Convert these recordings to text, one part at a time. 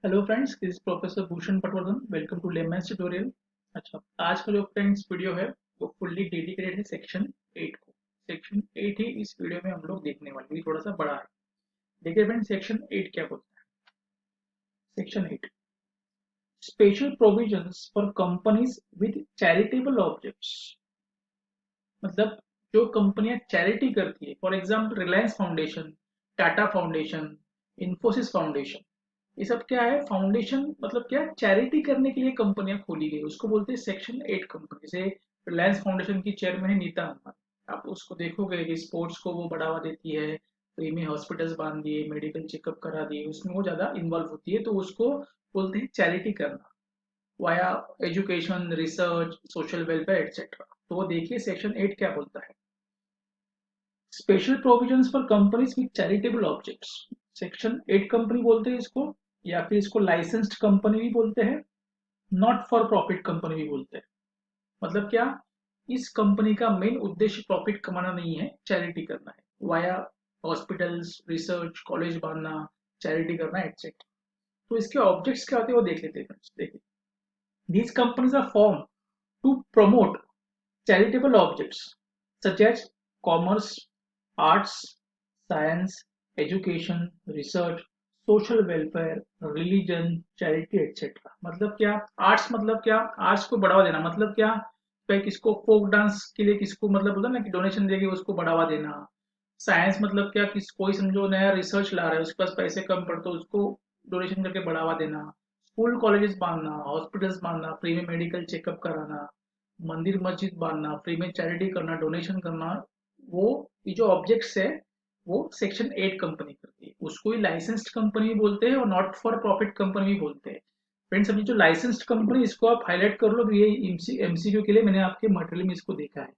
Hello friends, this professor Bhushan Patwardhan. Welcome to Lemons tutorial. अच्छा, आज का जो फ्रेंड्स वीडियो है वो फुल्ली डेडिकेटेड है सेक्शन 8 को। सेक्शन 8 ही इस वीडियो में हम लोग देखने वाले हैं, ये थोड़ा सा बड़ा है। देखिए फ्रेंड्स, सेक्शन 8 क्या बोलता है। Section 8, special provisions for companies with charitable objects. मतलब जो कंपनियां चैरिटी करती है, for example Reliance foundation, Tata foundation, Infosys foundation, ये सब क्या है? फाउंडेशन मतलब क्या? चैरिटी करने के लिए कंपनियां खोली गई, उसको बोलते हैं सेक्शन 8 कंपनी। जैसे रिलायंस फाउंडेशन की चेयरमैन है नीता अंबानी। आप उसको देखोगे कि स्पोर्ट्स को वो बढ़ावा देती है, फ्री में हॉस्पिटल्स बांध दिए, मेडिकल चेकअप करा दिए, उसमें वो ज्यादा इन्वॉल्व होती है, तो उसको बोलते हैं चैरिटी करना, via education, research, social welfare etcetera. तो वो देखिए सेक्शन 8 क्या बोलता है। Special provisions for companies with charitable objects, section 8 company बोलते हैं इसको, या फिर इसको लाइसेंस्ड कंपनी भी बोलते हैं, नॉट फॉर प्रॉफिट कंपनी भी बोलते हैं। मतलब क्या? इस कंपनी का मेन उद्देश्य प्रॉफिट कमाना नहीं है, चैरिटी करना है, वाया हॉस्पिटल्स, रिसर्च, कॉलेज बांधना, चैरिटी करना एक्सेट्रा। तो इसके ऑब्जेक्ट्स क्या होते हैं वो देख लेते हैं फ्रेंड्स। देखिए, these companies are formed to promote charitable objects such as commerce, arts, science, education, research, social welfare, religion, charity, etc. मतलब क्या? आर्ट्स मतलब क्या? आर्ट्स को बढ़ावा देना मतलब क्या? भाई किसको फोक डांस के लिए, किसको मतलब होता है ना कि डोनेशन देके उसको बढ़ावा देना। साइंस मतलब क्या? किस कोई समझो नया रिसर्च ला रहा है, उसके पास पैसे कम पड़ते तो उसको डोनेशन करके बढ़ावा देना। स्कूल कॉलेजेस बांधना, हॉस्पिटल्स बांधना, फ्री में मेडिकल चेकअप कराना, मंदिर मस्जिद बांधना, फ्री में चैरिटी करना, डोनेशन करना। वो ये जो ऑब्जेक्ट्स है वो सेक्शन 8 कंपनी करती है, उसको ही लाइसेंस्ड कंपनी भी बोलते हैं और नॉट फॉर प्रॉफिट कंपनी भी बोलते हैं। फ्रेंड्स, अभी जो लाइसेंस्ड कंपनी, इसको आप हाईलाइट कर लो, ये एमसीक्यू के लिए मैंने आपके मटेरियल में इसको देखा है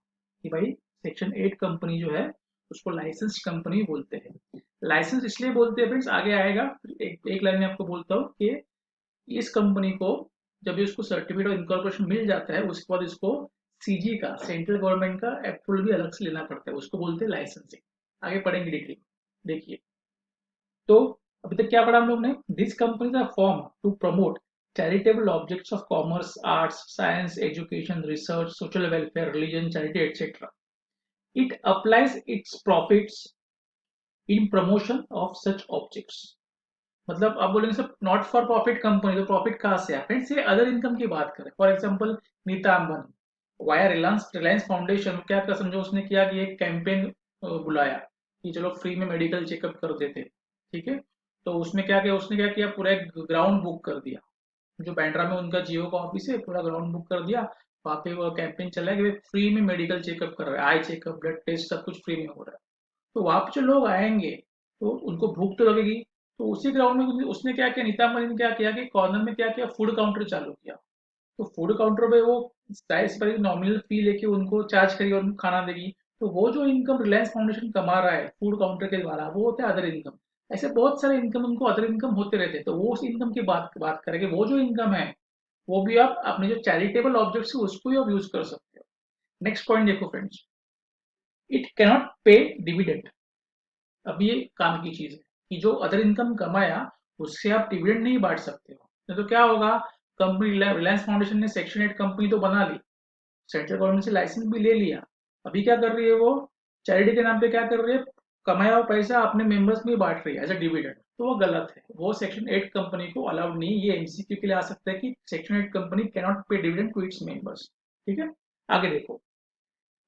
कि भाई सेक्शन 8 कंपनी जो है उसको लाइसेंस्ड कंपनी बोलते हैं। लाइसेंस इसलिए बोलते हैं फ्रेंड्स, आगे आएगा। एक लाइन में आपको बोलता हूँ कि इस कंपनी को जब भी उसको सर्टिफिकेट ऑफ इनकॉर्पोरेशन मिल जाता है, उसके बाद इसको सीजी का, सेंट्रल गवर्नमेंट का अप्रूवल भी अलग से लेना पड़ता है, उसको बोलते हैं लाइसेंसिंग। आगे पढ़ेंगे डिटेल। देखिए, तो अभी तक क्या पढ़ा हम लोग ने? This companies are form to promote charitable objects of commerce, arts, science, education, research, social welfare, religion, charity etcetera. It applies its profits in promotion of such objects. मतलब आप बोलेंगे sir not for profit company, तो profit कहाँ से है friends? ये other income की बात करें, for example Nita Ambani via Reliance Reliance foundation क्या कर समझो उसने किया कि एक कैंपेन बुलाया कि चलो फ्री में मेडिकल चेकअप कर देते, ठीक है। तो उसमें क्या किया, उसने क्या किया, पूरा एक ग्राउंड बुक कर दिया। जो बैंड्रा में उनका जियो का ऑफिस है, पूरा ग्राउंड बुक कर दिया। वहाँ पे वो कैंपेन चला कि फ्री में मेडिकल चेकअप कर रहा है, आई चेकअप, ब्लड टेस्ट, सब कुछ फ्री में हो रहा है। तो वहां पे जो लोग आएंगे तो उनको भूख तो लगेगी। तो उसी ग्राउंड में उसने क्या किया, नीता अंबानी ने क्या किया कि कॉर्नर में क्या किया, फूड काउंटर चालू किया। तो फूड काउंटर पे वो जाहिर सी बात है नॉमिनल फी लेके उनको चार्ज करेगी और उनको खाना देगी। तो वो जो इनकम रिलायंस फाउंडेशन कमा रहा है फूड काउंटर के द्वारा, वो होता है अदर इनकम। ऐसे बहुत सारे इनकम, उनको अदर इनकम होते रहते हैं। तो वो उस इनकम की बात करेंगे, वो जो इनकम है वो भी आप अपने जो चैरिटेबल ऑब्जेक्ट्स है उसको ही आप यूज कर सकते हो। नेक्स्ट पॉइंट देखो फ्रेंड्स, इट कैनॉट पे डिविडेंड। अब ये काम की चीज है कि जो अदर इनकम कमाया उससे आप डिविडेंड नहीं बांट सकते हो। नहीं तो क्या होगा, कंपनी रिलायंस फाउंडेशन ने सेक्शन 8 कंपनी तो बना ली, सेंट्रल गवर्नमेंट से लाइसेंस भी ले लिया, अभी क्या कर रही है वो? चैरिटी के नाम पे क्या कर रही है? कमाया हुआ पैसा अपने मेंबर्स में बांट रही है एज अ डिविडेंड। तो वो गलत है, वो सेक्शन 8 कंपनी को अलाउड नहीं। ये एमसीक्यू के लिए आ सकता है कि सेक्शन 8 कंपनी कैनॉट पे डिविडेंड टू इट्स मेंबर्स। ठीक है, आगे देखो।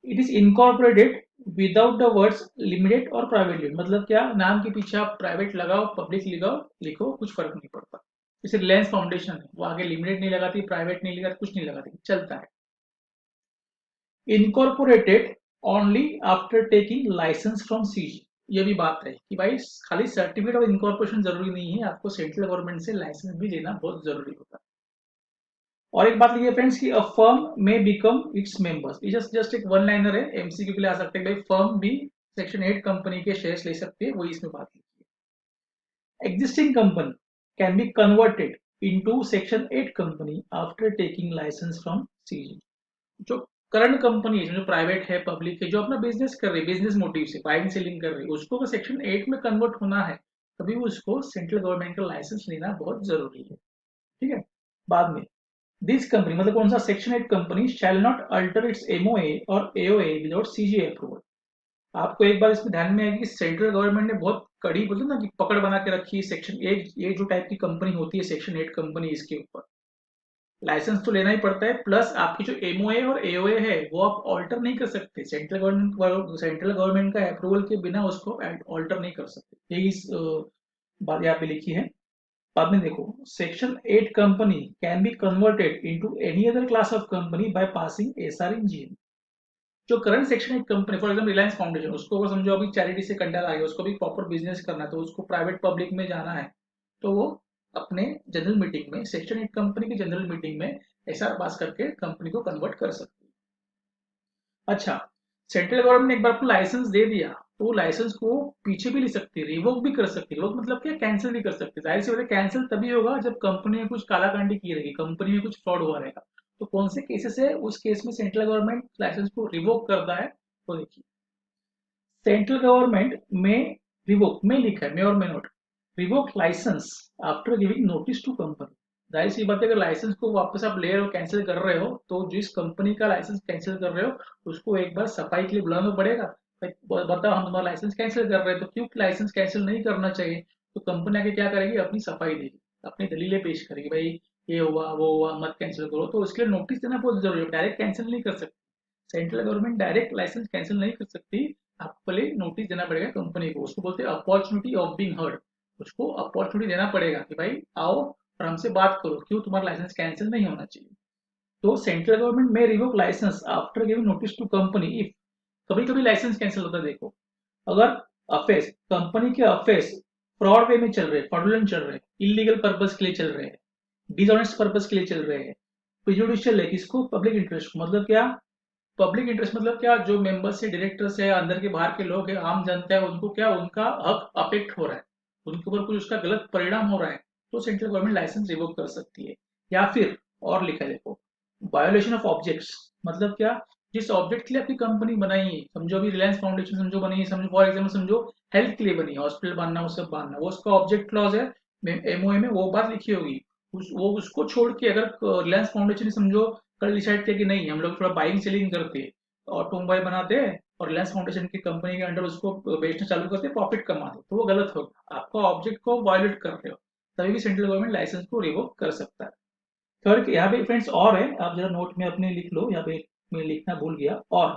It is incorporated without the words limited और प्राइवेट लिमिटेड। मतलब क्या? नाम के पीछे आप प्राइवेट लगाओ, पब्लिक लगाओ, लिखो, कुछ फर्क नहीं पड़ता। जैसे रिलायंस फाउंडेशन है, वो आगे लिमिटेड नहीं लगाती, प्राइवेट नहीं लगाती, कुछ नहीं लगाती, चलता है। Incorporated only after taking license from CG. ये भी बात है कि भाई खाली सर्टिफिकेट ऑफ इनकॉर्पोरेशन जरूरी नहीं है, आपको सेंट्रल गवर्नमेंट से लाइसेंस भी लेना बहुत जरूरी होता है। और एक बात लिखिए फ्रेंड्स कि अ फर्म में बिकम इट्स मेंबर्स। ये जस्ट जस्ट एक वन लाइनर है, एमसीक्यू के लिए आ सकते हैं। भाई फर्म भी सेक्शन 8 कंपनी के शेयर्स ले सकती है, वही इसमें बात लिखी है। Existing company can be converted into section 8 company after taking license from CG. जो करंट कंपनी है, जो प्राइवेट है, पब्लिक है, जो अपना बिजनेस कर रही है, बिजनेस मोटिव से बाइंग सेलिंग कर रही है, उसको अगर सेक्शन 8 में कन्वर्ट होना है तभी उसको सेंट्रल गवर्नमेंट का लाइसेंस लेना बहुत जरूरी है। ठीक है। बाद में दिस कंपनी मतलब कौन सा section 8 company shall not alter it's MOA और एओए विदाउट सीजीए अप्रूवल। आपको एक बार इसमें ध्यान में आएगी कि सेंट्रल गवर्नमेंट ने बहुत कड़ी बोलते ना कि पकड़ बना के रखी है सेक्शन 8, ये जो टाइप की कंपनी होती है सेक्शन 8 कंपनी, इसके ऊपर लाइसेंस तो लेना ही पड़ता है, प्लस आपकी जो एमओए और एओए है वो आप ऑल्टर नहीं कर सकते, सेंट्रल गवर्नमेंट का अप्रूवल के बिना उसको ऑल्टर नहीं कर सकते। यही बात यहाँ पे लिखी है। बाद में देखो section 8 company can be converted into any other class of company by passing SR in GM. जो current section 8 company for example Reliance Foundation, उसको अगर समझो अभी चैरिटी से कंडक्ट आ गया, उसको भी प्रॉपर बिजनेस करना है तो उसको प्राइवेट पब्लिक में जाना है, तो वो अपने जनरल मीटिंग में सेक्शन 8 कंपनी की जनरल मीटिंग में एसआर पास करके कंपनी को कन्वर्ट कर सकती है। अच्छा, सेंट्रल गवर्नमेंट ने एक बार आपको लाइसेंस दे दिया तो वो लाइसेंस को पीछे भी ले सकती है, रिवोक भी कर सकती है। रिवोक मतलब क्या, कैंसिल भी कर सकती है। जाहिर सी बात है कैंसिल तभी होगा जब कंपनी में कुछ कालाकांडी की रहेगी, कंपनी में कुछ फ्रॉड हुआ रहेगा। तो कौन से केसेस है उस केस में सेंट्रल गवर्नमेंट लाइसेंस को रिवोक करता है, तो देखिए सेंट्रल गवर्नमेंट में रिवोक में लिखा है, मे और may not revoke license after giving notice to company. जाहिर सी बात है अगर लाइसेंस को वापस आप ले रहे हो, कैंसिल कर रहे हो, तो जिस कंपनी का लाइसेंस कैंसिल कर रहे हो उसको एक बार सफाई के लिए बुलाना पड़ेगा। भाई बताओ हम तुम्हारा लाइसेंस कैंसिल कर रहे हैं, तो क्यों लाइसेंस कैंसिल नहीं करना चाहिए। तो कंपनी आगे क्या करेगी, अपनी सफाई देगी, अपनी दलीलें पेश करेगी, भाई ये हुआ वो हुआ मत कैंसिल करो। तो उसके लिए नोटिस देना बहुत जरूरी है, डायरेक्ट कैंसिल नहीं कर सकती। Central government direct license cancel नहीं कर सकती, आपको पहले नोटिस देना पड़ेगा कंपनी को, उसको बोलते हैं अपॉर्चुनिटी ऑफ बीइंग हर्ड। उसको अपॉर्चुनिटी देना पड़ेगा कि भाई आओ और हमसे बात करो, क्यों तुम्हारा लाइसेंस कैंसिल नहीं होना चाहिए। तो सेंट्रल गवर्नमेंट में revoke license after giving notice to company if, कभी कभी लाइसेंस कैंसिल होता है। देखो अगर अफेयर्स कंपनी के अफेयर्स फ्रॉड वे में चल रहे, फ्रॉडुलेंट चल रहे, इलीगल पर्पस के लिए चल रहे हैं, डिसऑनेस्ट पर्पस के लिए चल रहे हैं, प्रिजुडिशियल है किसको, पब्लिक इंटरेस्ट। मतलब क्या, पब्लिक इंटरेस्ट मतलब क्या, जो मेंबर्स है, डायरेक्टर्स है, अंदर के बाहर के लोग है, आम जनता है, उनको क्या उनका हक अफेक्ट हो रहा है, उनके ऊपर कुछ उसका गलत परिणाम हो रहा है, तो सेंट्रल गवर्नमेंट लाइसेंस रिवोक कर सकती है। या फिर और लिखा है देखो वायोलेशन ऑफ ऑब्जेक्ट्स। मतलब क्या, जिस ऑब्जेक्ट के लिए आपकी कंपनी बनाई है, समझो अभी रिलायंस फाउंडेशन समझो बनी है, समझो फॉर एग्जाम्पल समझो हेल्थ के लिए बनी है, हॉस्पिटल बनना वो सब बनना, वो उसका ऑब्जेक्ट क्लॉज है एमओए में वो बात लिखी होगी। वो उसको छोड़ के अगर रिलायंस फाउंडेशन समझो कल डिसाइड किया कि नहीं हम लोग थोड़ा बाइंग सेलिंग करते, ऑटोमोबाइल बनाते हैं और रिलायंस फाउंडेशन की कंपनी के अंडर उसको बेचना चालू करते, प्रॉफिट कमाते, तो वो गलत होगा, आपका ऑब्जेक्ट को वायोलेट कर रहे हो, तभी भी सेंट्रल गवर्नमेंट लाइसेंस को रिवोक कर सकता है। थर्ड यहाँ पे फ्रेंड्स और है, आप जरा नोट में अपने लिख लो, यहाँ पे मैं लिखना भूल गया। और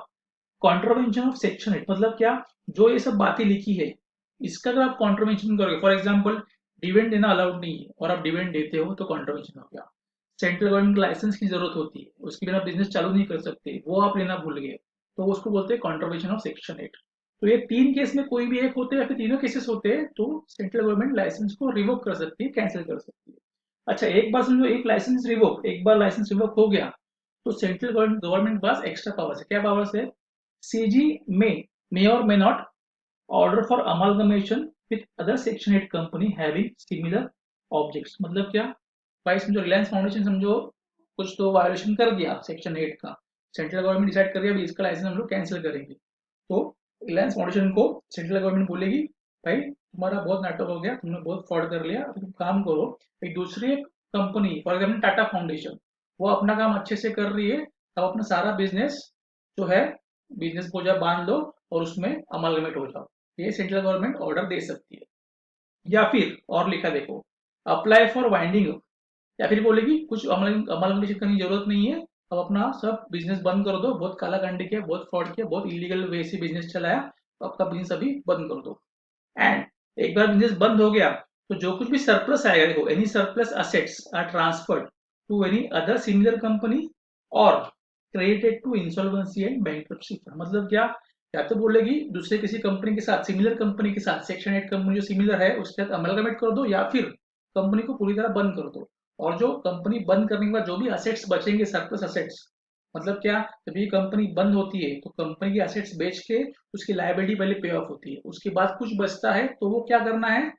कॉन्ट्रोवेंशन ऑफ सेक्शन 8 मतलब क्या, जो ये सब बातें लिखी है इसका अगर आप कॉन्ट्रोवेंशन करोगे, फॉर एग्जाम्पल डिविडेंड देना अलाउड नहीं है और आप डिविडेंड देते हो तो कॉन्ट्रोवेंशन हो गया। सेंट्रल गवर्नमेंट लाइसेंस की जरूरत होती है, उसके बिना बिजनेस चालू नहीं कर सकते, वो आप लेना भूल गए, तो उसको बोलते हैं कॉन्ट्रोवेंशन ऑफ सेक्शन 8। तो ये तीन केस में कोई भी एक होते हैं या फिर तीनों केसेस होते हैं तो सेंट्रल गवर्नमेंट लाइसेंस को रिवोक कर सकती है, कैंसिल कर सकती है। अच्छा एक बार समझो, एक लाइसेंस रिवोक, एक बार लाइसेंस रिवोक हो गया तो सेंट्रल गवर्नमेंट के पास एक्स्ट्रा पावर्स है। क्या पावर्स है, सीजी मे और may not order for amalgamation with other section 8 company having similar objects. मतलब क्या, भाई समझो रिलायंस फाउंडेशन समझो कुछ तो वायोलेशन कर दिया सेक्शन 8 का, सेंट्रल गवर्नमेंट डिसाइड कर दिया अभी इसका लाइसेंस हम लोग कैंसिल करेंगे, तो रिलायंस फाउंडेशन को सेंट्रल गवर्नमेंट बोलेगी भाई तुम्हारा बहुत नाटक हो गया, तुमने बहुत फ्रॉड कर लिया, तुम काम करो एक दूसरी company for example Tata foundation, वो अपना काम अच्छे से कर रही है, अब अपना सारा बिजनेस जो है बिजनेस को जब बांध लो और उसमें अमालगमेट हो जाओ, ये सेंट्रल गवर्नमेंट ऑर्डर दे सकती है। या फिर और लिखा देखो अप्लाई फॉर वाइंडिंग, या फिर बोलेगी कुछ अमालगमेशन करने की जरूरत नहीं है, अब अपना सब बिजनेस बंद कर दो, बहुत काला कांडी किया, बहुत फ्रॉड किया, बहुत इलीगल वे से बिजनेस चलाया, तो आपका बिजनेस अभी बंद कर दो। एंड एक बार बिजनेस बंद हो गया तो जो कुछ भी सरप्लस आएगा, देखो any surplus assets are transferred to any other similar company or credited to insolvency and bankruptcy fund. मतलब क्या, या तो बोलेगी दूसरे किसी कंपनी के साथ, सिमिलर कंपनी के साथ, सेक्शन 8 कंपनी जो सिमिलर है उसके साथ अमलगमेट कर दो, या फिर कंपनी को पूरी तरह बंद कर दो। और जो कंपनी बंद करने के बाद जो भी असेट्स बचेंगे, सरप्लस असेट्स, मतलब क्या, जब ये कंपनी बंद होती है तो कंपनी की असेट्स बेच के उसकी लायबिलिटी पहले पे ऑफ होती है, उसके बाद कुछ बचता है तो वो क्या करना है,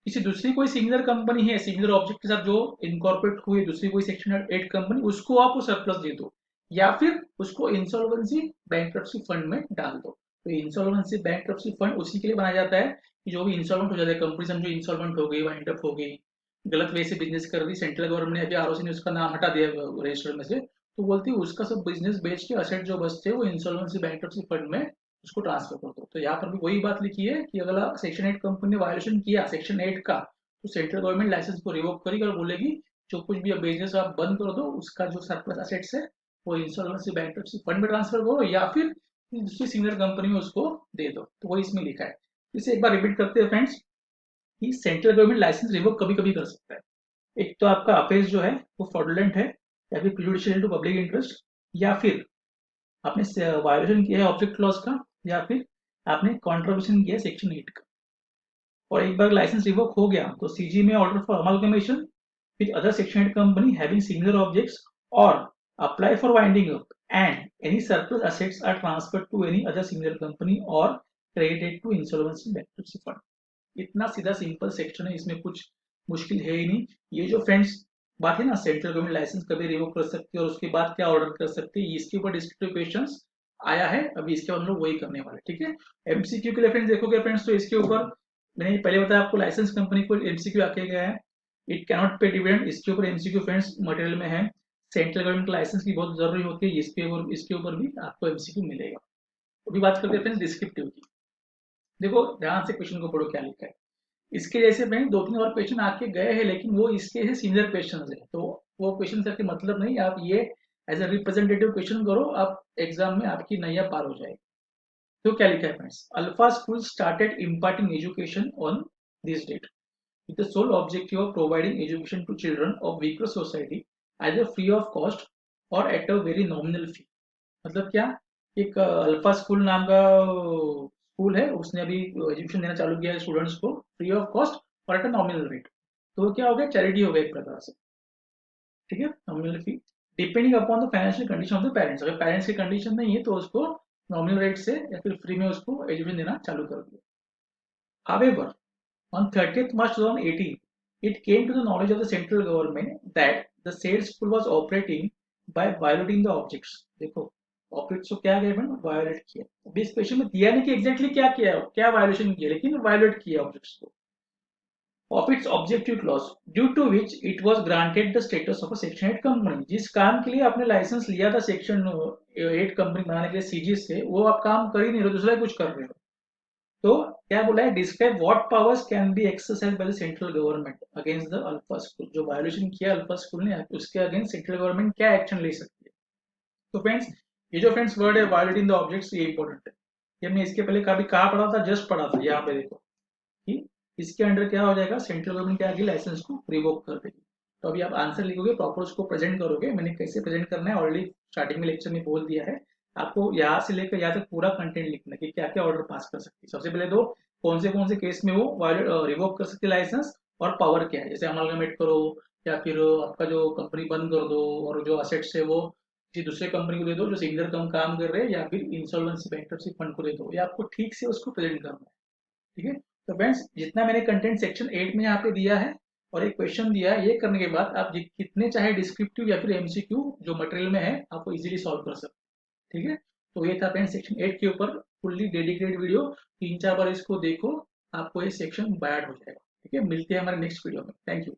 किसी दूसरी कोई सिमिलर कंपनी है सिमिलर ऑब्जेक्ट के साथ जो इनकॉर्पोरेट हुई दूसरी कोई सेक्शन 8 कंपनी, उसको आप वो सरप्लस दे दो या फिर उसको इंसॉल्वेंसी बैंक्रप्सी फंड में डाल दो। तो इंसॉल्वेंसी बैंक्रप्सी फंड उसी के लिए बनाया जाता है कि जो भी इंसॉल्वेंट हो जाता है कंपनी, समझो इंसॉल्वेंट हो गई, वाइंड अप हो गई, गलत वे से बिजनेस कर रही, सेंट्रल गवर्नमेंट ने अभी आरओसी ने उसका नाम हटा दिया रजिस्टर में से, तो बोलती है उसका सब बिजनेस बेच के असेट जो बचते हैं वो इंसॉल्वेंसी बैंक्रप्सी फंड में उसको ट्रांसफर कर दो। तो यहाँ पर भी वही बात लिखी है कि अगर सेक्शन 8 कंपनी ने वायोलेशन किया सेक्शन 8 का, तो सेंट्रल गवर्नमेंट लाइसेंस को रिवोक करेगी और बोलेगी जो कुछ भी बिजनेस आप बंद कर दो, उसका जो सरप्लस असेट्स है वो इंसॉल्वेंसी बैंक्रप्सी फंड में ट्रांसफर करो या फिर दूसरी सिमिलर कंपनी में उसको दे दो। तो वही इसमें लिखा है। इसे एक बार रिपीट करते हैं फ्रेंड्स कि सेंट्रल गवर्नमेंट लाइसेंस रिवोक कभी कभी कर सकता है। एक तो आपका अफेयर्स जो है वो फ्रॉडुलेंट है, या फिर प्रिजुडिशियल टू पब्लिक इंटरेस्ट, या फिर आपने वायोलेशन किया है ऑब्जेक्ट क्लॉज का, या फिर आपने कॉन्ट्रीब्यूशन किया है सेक्शन 8 का। और एक बार लाइसेंस रिवोक हो गया तो सीजी में order for amalgamation with other section 8 company having similar objects or apply for winding up and any surplus assets are transferred to any other similar company or credited to insolvency bankruptcy fund. इतना सीधा simple section है, इसमें कुछ मुश्किल है ही नहीं। ये जो फ्रेंड्स बात है ना सेंट्रल गवर्नमेंट लाइसेंस कभी रिवोक कर सकती है और उसके बाद क्या ऑर्डर कर सकती है, इसके ऊपर डिस्क्रिप्टिव क्वेश्चंस आया है, अभी इसके बाद हम लोग वही करने वाले, ठीक है। एमसीक्यू के लिए फ्रेंड्स देखोगे फ्रेंड्स तो इसके ऊपर मैंने पहले बताया आपको लाइसेंस कंपनी को एमसीक्यू आके गया है, इट कैनॉट पे डिविडेंड, इसके ऊपर एमसीक्यू फ्रेंड्स मटेरियल में है। सेंट्रल गवर्नमेंट लाइसेंस की बहुत जरूरी होती है, इसके ऊपर भी आपको एमसीक्यू मिलेगा। अभी बात करते हैं फ्रेंड्स डिस्क्रिप्टिव की। देखो ध्यान से क्वेश्चन को पढ़ो क्या लिखा है। इसके जैसे में दो तीन और क्वेश्चन आके गए हैं लेकिन वो इसके से सिमिलर क्वेश्चन है, तो वो क्वेश्चन करके मतलब नहीं, आप ये एज ए रिप्रेजेंटेटिव क्वेश्चन करो, आप एग्जाम में आपकी नैया पार हो जाएगी। तो क्या लिखा है friends, alpha school started imparting education on this date with the sole objective of providing education to children of weaker society either free of cost or at a very nominal fee। मतलब क्या, एक alpha school नाम का school है, उसने अभी education देना चालू किया है स्टूडेंट्स को फ्री ऑफ कॉस्ट और एट अ नॉमिनल रेट। तो वो क्या हो गया, चैरिटी हो गया एक प्रकार से, ठीक है, nominal fee depending upon the financial condition of the parents. अगर पेरेंट्स की कंडीशन नहीं है तो उसको नॉमिनल रेट से या फिर फ्री में उसको एजुकेशन देना चालू कर दिया। However, on 30th March 2018, it came to the knowledge of the central government that the said school was operating by violating the objects। देखो ऑब्जेक्ट्स को क्या किया मैंने, वायोलेट किया। अभी इस क्वेश्चन में दिया नहीं कि एग्जैक्टली क्या किया, क्या वायोलेशन किया, लेकिन वायोलेट किया ऑब्जेक्ट्स को of its objective clause due to which it was granted the status of a section 8 company. जिस काम के लिए आपने लाइसेंस लिया था सेक्शन 8 कंपनी बनाने के लिए सीजी से, वो आप काम कर ही नहीं रहे, दूसरा कुछ कर रहे हो। तो क्या बोला है, describe what powers can be exercise by the central government against the alpha school. जो वायोलेशन किया अल्फा स्कूल ने, उसके अगेंस्ट सेंट्रल गवर्नमेंट क्या एक्शन ले सकती है। तो फ्रेंड्स ये जो फ्रेंड्स वर्ड है वायोलेटिंग द ऑब्जेक्ट्स, ये इंपॉर्टेंट है। ये हमने इसके पहले कभी कहा पढ़ा था, जस्ट पढ़ा था, यहाँ पे देखो कि इसके अंडर क्या हो जाएगा, सेंट्रल गवर्नमेंट क्या आगे लाइसेंस को रिवोक कर देगी। तो अभी आप आंसर लिखोगे, प्रॉपर उसको प्रेजेंट करोगे। मैंने कैसे प्रेजेंट करना है ऑलरेडी स्टार्टिंग में लेक्चर में बोल दिया है। आपको यहाँ से लेकर यहाँ तक पूरा कंटेंट लिखना है कि क्या क्या ऑर्डर पास कर सकती है। सबसे पहले तो कौन से केस में वो रिवोक कर सकती है लाइसेंस, और पावर क्या है, जैसे अमलगमेट करो या फिर आपका जो कंपनी बंद कर दो और जो असेट्स है वो किसी दूसरे कंपनी को दे दो जो सिमिलर कम काम कर रहे हैं, या फिर इंसॉल्वेंसी बैंक्रप्सी फंड को दे दो। ये आपको ठीक से उसको प्रेजेंट करना है, ठीक है। तो फ्रेंड्स जितना मैंने कंटेंट सेक्शन 8 में यहाँ पे दिया है और एक क्वेश्चन दिया है, ये करने के बाद आप कितने चाहे डिस्क्रिप्टिव या फिर एमसीक्यू जो मटेरियल में है आपको इजीली सॉल्व कर सकते, ठीक है। तो ये था फ्रेंड्स सेक्शन 8 के ऊपर फुल्ली डेडिकेटेड वीडियो, 3-4 बार इसको देखो, आपको ये सेक्शन बायड हो जाएगा, ठीक है। मिलते हैं हमारे नेक्स्ट वीडियो में, थैंक यू।